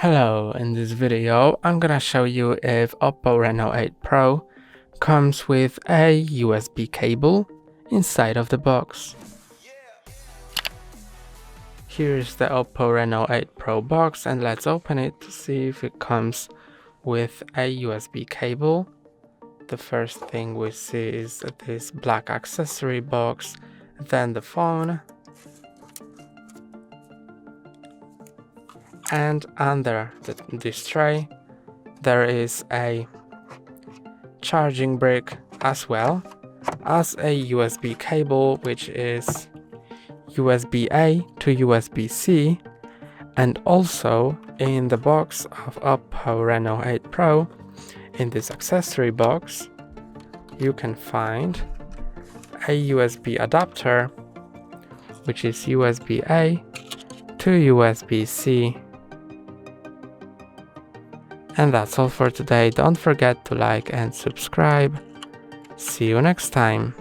Hello, in this video I'm gonna show you if Oppo Reno8 Pro comes with a USB cable inside of the box. Here's the Oppo Reno8 Pro box, and let's open it to see if it comes with a USB cable. The first thing we see is this black accessory box, then the phone, and under this tray there is a charging brick as well as a USB cable, which is USB-A to USB-C, and also in the box of Oppo Reno8 Pro, in this accessory box, you can find a USB adapter, which is USB-A to USB-C. And that's all for today. Don't forget to like and subscribe. See you next time.